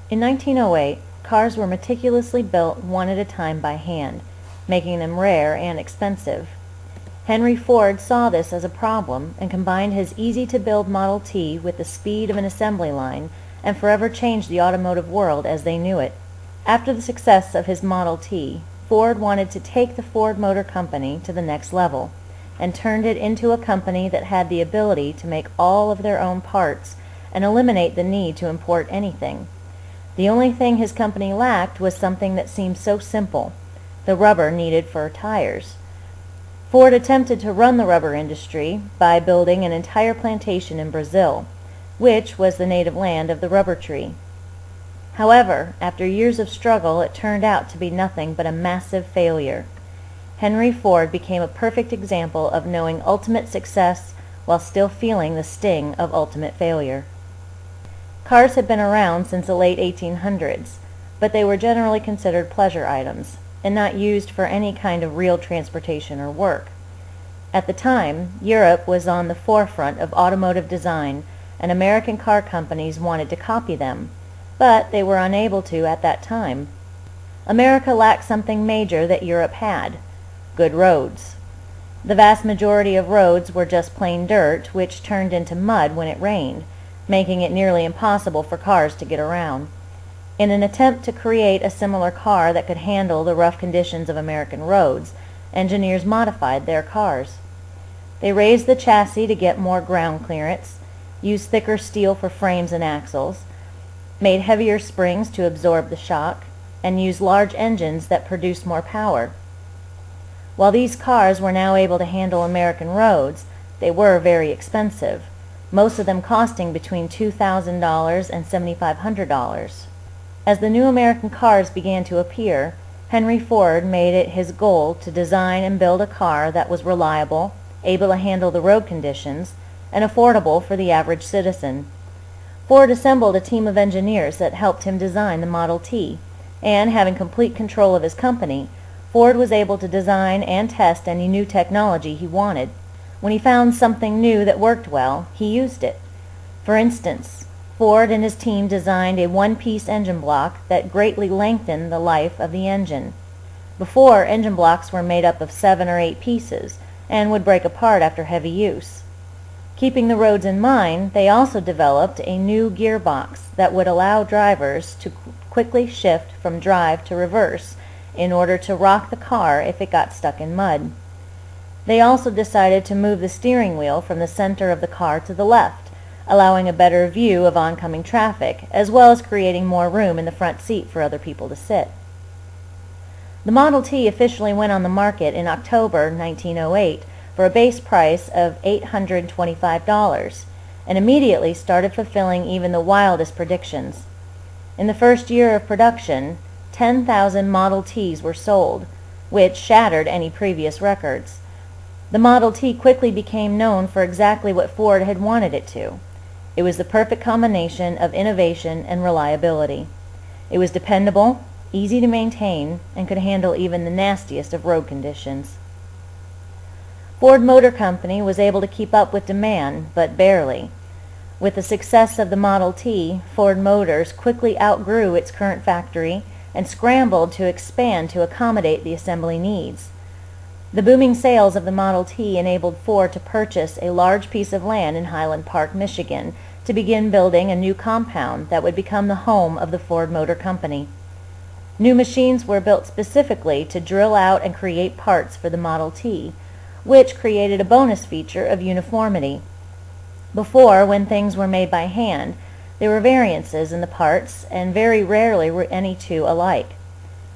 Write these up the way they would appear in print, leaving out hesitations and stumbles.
In 1908, cars were meticulously built one at a time by hand, making them rare and expensive. Henry Ford saw this as a problem and combined his easy-to-build Model T with the speed of an assembly line and forever changed the automotive world as they knew it. After the success of his Model T, Ford wanted to take the Ford Motor Company to the next level and turned it into a company that had the ability to make all of their own parts and eliminate the need to import anything. The only thing his company lacked was something that seemed so simple: the rubber needed for tires. Ford attempted to run the rubber industry by building an entire plantation in Brazil, which was the native land of the rubber tree. However, after years of struggle, it turned out to be nothing but a massive failure. Henry Ford became a perfect example of knowing ultimate success while still feeling the sting of ultimate failure. Cars had been around since the late 1800s, but they were generally considered pleasure items and not used for any kind of real transportation or work. At the time, Europe was on the forefront of automotive design, and American car companies wanted to copy them, but they were unable to at that time. America lacked something major that Europe had: good roads. The vast majority of roads were just plain dirt, which turned into mud when it rained, making it nearly impossible for cars to get around. In an attempt to create a similar car that could handle the rough conditions of American roads, engineers modified their cars. They raised the chassis to get more ground clearance, used thicker steel for frames and axles, made heavier springs to absorb the shock, and used large engines that produced more power. While these cars were now able to handle American roads, they were very expensive, most of them costing between $2,000 and $7,500. As the new American cars began to appear, Henry Ford made it his goal to design and build a car that was reliable, able to handle the road conditions, and affordable for the average citizen. Ford assembled a team of engineers that helped him design the Model T, and having complete control of his company, Ford was able to design and test any new technology he wanted. When he found something new that worked well, he used it. For instance, Ford and his team designed a one-piece engine block that greatly lengthened the life of the engine. Before, engine blocks were made up of 7 or 8 pieces and would break apart after heavy use. Keeping the roads in mind, they also developed a new gearbox that would allow drivers to quickly shift from drive to reverse in order to rock the car if it got stuck in mud. They also decided to move the steering wheel from the center of the car to the left, allowing a better view of oncoming traffic, as well as creating more room in the front seat for other people to sit. The Model T officially went on the market in October 1908 for a base price of $825, and immediately started fulfilling even the wildest predictions. In the first year of production, 10,000 Model Ts were sold, which shattered any previous records. The Model T quickly became known for exactly what Ford had wanted it to. It was the perfect combination of innovation and reliability. It was dependable, easy to maintain, and could handle even the nastiest of road conditions. Ford Motor Company was able to keep up with demand, but barely. With the success of the Model T, Ford Motors quickly outgrew its current factory and scrambled to expand to accommodate the assembly needs. The booming sales of the Model T enabled Ford to purchase a large piece of land in Highland Park, Michigan, to begin building a new compound that would become the home of the Ford Motor Company. New machines were built specifically to drill out and create parts for the Model T, which created a bonus feature of uniformity. Before, when things were made by hand, there were variances in the parts, and very rarely were any two alike.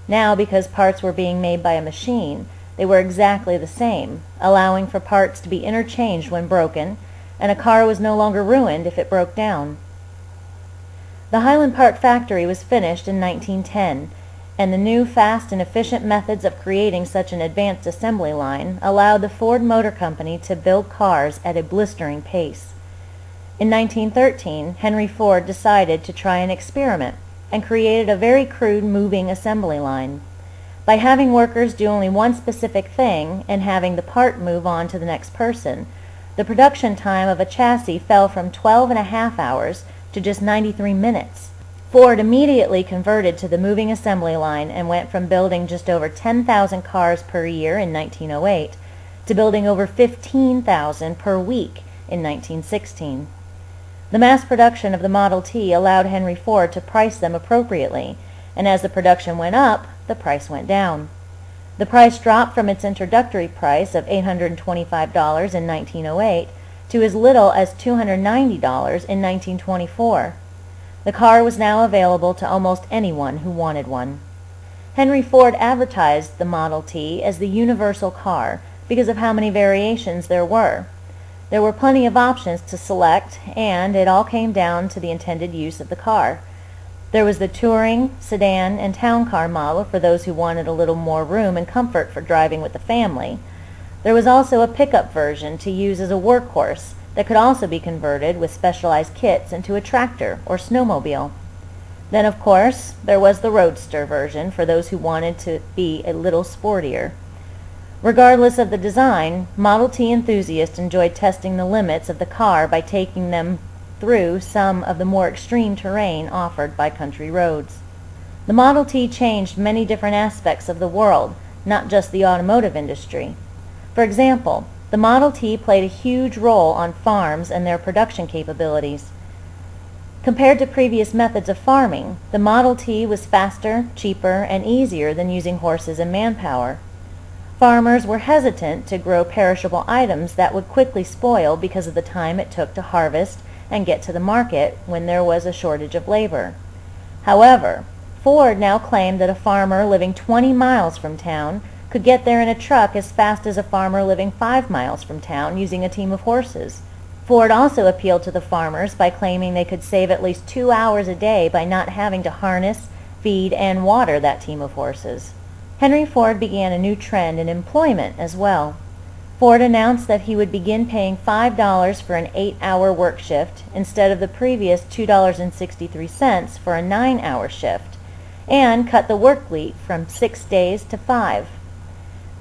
Now, because parts were being made by a machine, they were exactly the same, allowing for parts to be interchanged when broken, and a car was no longer ruined if it broke down. The Highland Park factory was finished in 1910, and the new fast and efficient methods of creating such an advanced assembly line allowed the Ford Motor Company to build cars at a blistering pace. In 1913, Henry Ford decided to try an experiment and created a very crude moving assembly line. By having workers do only one specific thing and having the part move on to the next person, the production time of a chassis fell from 12 and a half hours to just 93 minutes. Ford immediately converted to the moving assembly line and went from building just over 10,000 cars per year in 1908 to building over 15,000 per week in 1916. The mass production of the Model T allowed Henry Ford to price them appropriately, and as the production went up, the price went down. The price dropped from its introductory price of $825 in 1908 to as little as $290 in 1924. The car was now available to almost anyone who wanted one. Henry Ford advertised the Model T as the universal car because of how many variations there were. There were plenty of options to select, and it all came down to the intended use of the car. There was the touring, sedan, and town car model for those who wanted a little more room and comfort for driving with the family. There was also a pickup version to use as a workhorse that could also be converted with specialized kits into a tractor or snowmobile. Then, of course, there was the roadster version for those who wanted to be a little sportier. Regardless of the design, Model T enthusiasts enjoyed testing the limits of the car by taking them through some of the more extreme terrain offered by country roads. The Model T changed many different aspects of the world, not just the automotive industry. For example, the Model T played a huge role on farms and their production capabilities. Compared to previous methods of farming, the Model T was faster, cheaper, and easier than using horses and manpower. Farmers were hesitant to grow perishable items that would quickly spoil because of the time it took to harvest and get to the market when there was a shortage of labor. However, Ford now claimed that a farmer living 20 miles from town could get there in a truck as fast as a farmer living 5 miles from town using a team of horses. Ford also appealed to the farmers by claiming they could save at least 2 hours a day by not having to harness, feed, and water that team of horses. Henry Ford began a new trend in employment as well. Ford announced that he would begin paying $5 for an 8-hour work shift instead of the previous $2.63 for a 9-hour shift, and cut the work week from 6 days to 5.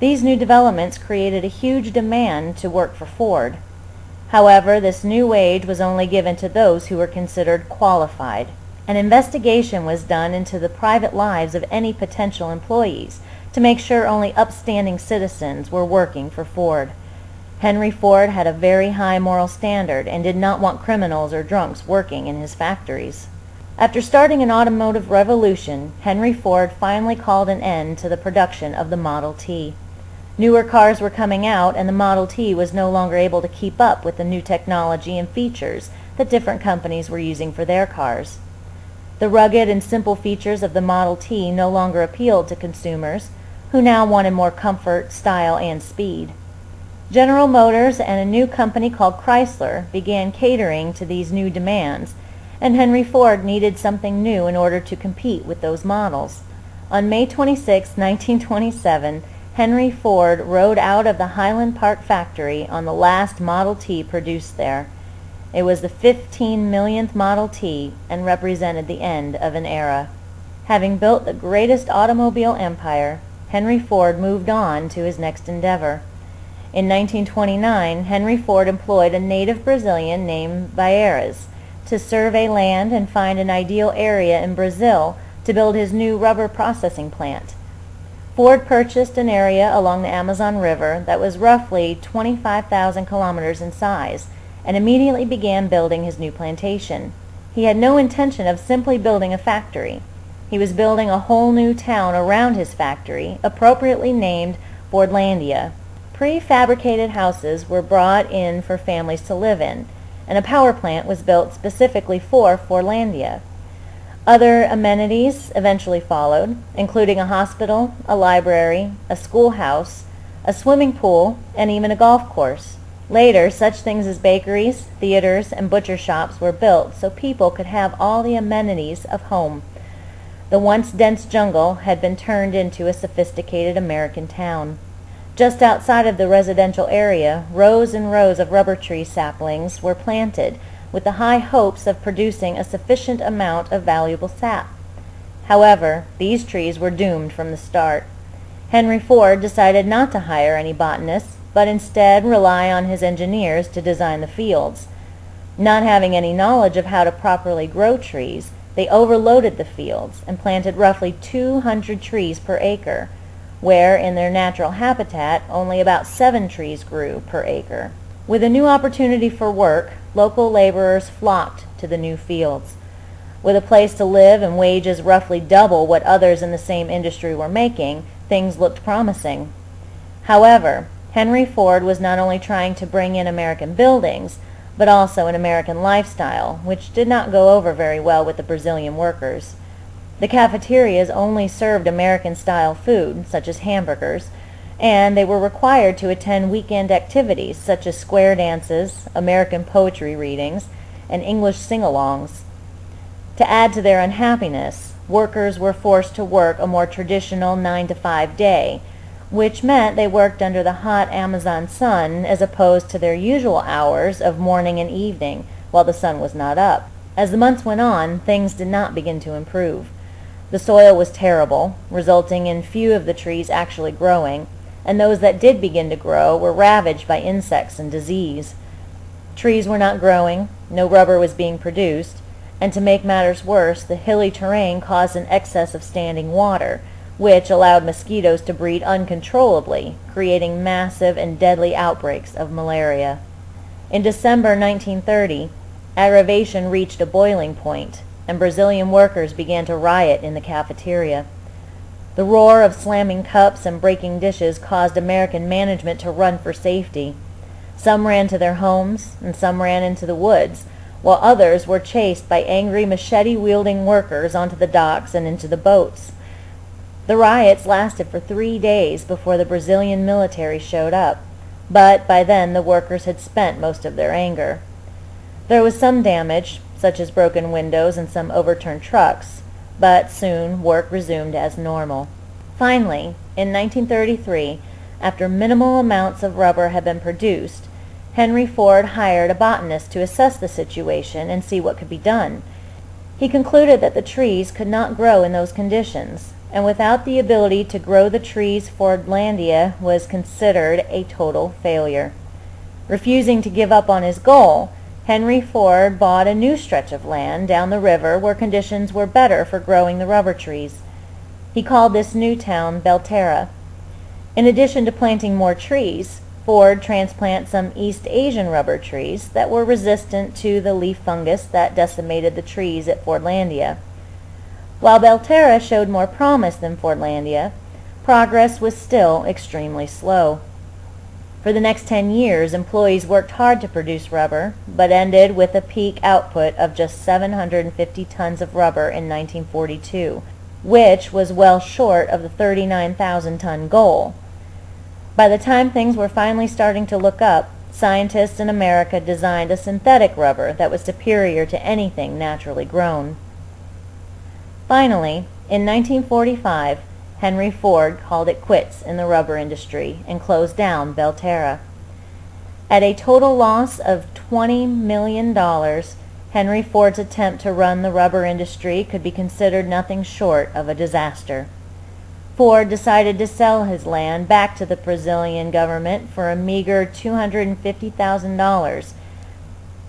These new developments created a huge demand to work for Ford. However, this new wage was only given to those who were considered qualified. An investigation was done into the private lives of any potential employees to make sure only upstanding citizens were working for Ford. Henry Ford had a very high moral standard and did not want criminals or drunks working in his factories. After starting an automotive revolution, Henry Ford finally called an end to the production of the Model T. Newer cars were coming out, and the Model T was no longer able to keep up with the new technology and features that different companies were using for their cars. The rugged and simple features of the Model T no longer appealed to consumers, who now wanted more comfort, style, and speed. General Motors and a new company called Chrysler began catering to these new demands, and Henry Ford needed something new in order to compete with those models. On May 26, 1927, Henry Ford rode out of the Highland Park factory on the last Model T produced there. It was the 15 millionth Model T and represented the end of an era. Having built the greatest automobile empire, Henry Ford moved on to his next endeavor. In 1929, Henry Ford employed a native Brazilian named Vieira to survey land and find an ideal area in Brazil to build his new rubber processing plant. Ford purchased an area along the Amazon River that was roughly 25,000 kilometers in size and immediately began building his new plantation. He had no intention of simply building a factory. He was building a whole new town around his factory, appropriately named Boardlandia. Prefabricated houses were brought in for families to live in, and a power plant was built specifically for Fordlandia. Other amenities eventually followed, including a hospital, a library, a schoolhouse, a swimming pool, and even a golf course. Later, such things as bakeries, theaters, and butcher shops were built so people could have all the amenities of home. The once dense jungle had been turned into a sophisticated American town. Just outside of the residential area, rows and rows of rubber tree saplings were planted with the high hopes of producing a sufficient amount of valuable sap. However, these trees were doomed from the start. Henry Ford decided not to hire any botanists, but instead rely on his engineers to design the fields. Not having any knowledge of how to properly grow trees, They overloaded the fields and planted roughly 200 trees per acre, where in their natural habitat only about 7 trees grew per acre. With a new opportunity for work, local laborers flocked to the new fields. With a place to live and wages roughly double what others in the same industry were making, things looked promising. However, Henry Ford was not only trying to bring in American buildings, but also an American lifestyle, which did not go over very well with the Brazilian workers. The cafeterias only served American-style food, such as hamburgers, and they were required to attend weekend activities such as square dances, American poetry readings, and English sing-alongs. To add to their unhappiness, workers were forced to work a more traditional 9-to-5 day, which meant they worked under the hot Amazon sun as opposed to their usual hours of morning and evening while the sun was not up. As the months went on, things did not begin to improve. The soil was terrible, resulting in few of the trees actually growing, and those that did begin to grow were ravaged by insects and disease. Trees were not growing, no rubber was being produced, and to make matters worse, the hilly terrain caused an excess of standing water, which allowed mosquitoes to breed uncontrollably, creating massive and deadly outbreaks of malaria. In December 1930, aggravation reached a boiling point, and Brazilian workers began to riot in the cafeteria. The roar of slamming cups and breaking dishes caused American management to run for safety. Some ran to their homes, and some ran into the woods, while others were chased by angry machete-wielding workers onto the docks and into the boats. The riots lasted for 3 days before the Brazilian military showed up, but by then the workers had spent most of their anger. There was some damage, such as broken windows and some overturned trucks, but soon work resumed as normal. Finally, in 1933, after minimal amounts of rubber had been produced, Henry Ford hired a botanist to assess the situation and see what could be done. He concluded that the trees could not grow in those conditions, and without the ability to grow the trees, Fordlandia was considered a total failure. Refusing to give up on his goal, Henry Ford bought a new stretch of land down the river where conditions were better for growing the rubber trees. He called this new town Belterra. In addition to planting more trees, Ford transplanted some East Asian rubber trees that were resistant to the leaf fungus that decimated the trees at Fordlandia. While Belterra showed more promise than Fordlandia, progress was still extremely slow. For the next 10 years, employees worked hard to produce rubber, but ended with a peak output of just 750 tons of rubber in 1942, which was well short of the 39,000-ton goal. By the time things were finally starting to look up, scientists in America designed a synthetic rubber that was superior to anything naturally grown. Finally, in 1945, Henry Ford called it quits in the rubber industry and closed down Belterra. At a total loss of $20 million, Henry Ford's attempt to run the rubber industry could be considered nothing short of a disaster. Ford decided to sell his land back to the Brazilian government for a meager $250,000,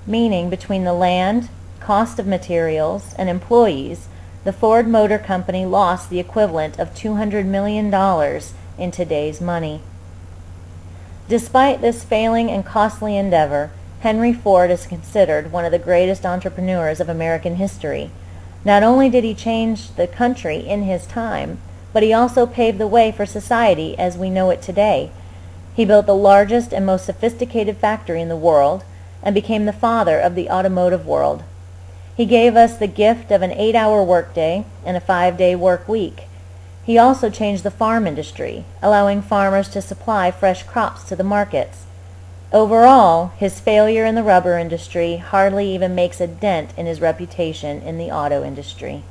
meaning between the land, cost of materials, and employees, the Ford Motor Company lost the equivalent of $200 million in today's money. Despite this failing and costly endeavor, Henry Ford is considered one of the greatest entrepreneurs of American history. Not only did he change the country in his time, but he also paved the way for society as we know it today. He built the largest and most sophisticated factory in the world and became the father of the automotive world. He gave us the gift of an 8-hour workday and a 5-day work week. He also changed the farm industry, allowing farmers to supply fresh crops to the markets. Overall, his failure in the rubber industry hardly even makes a dent in his reputation in the auto industry.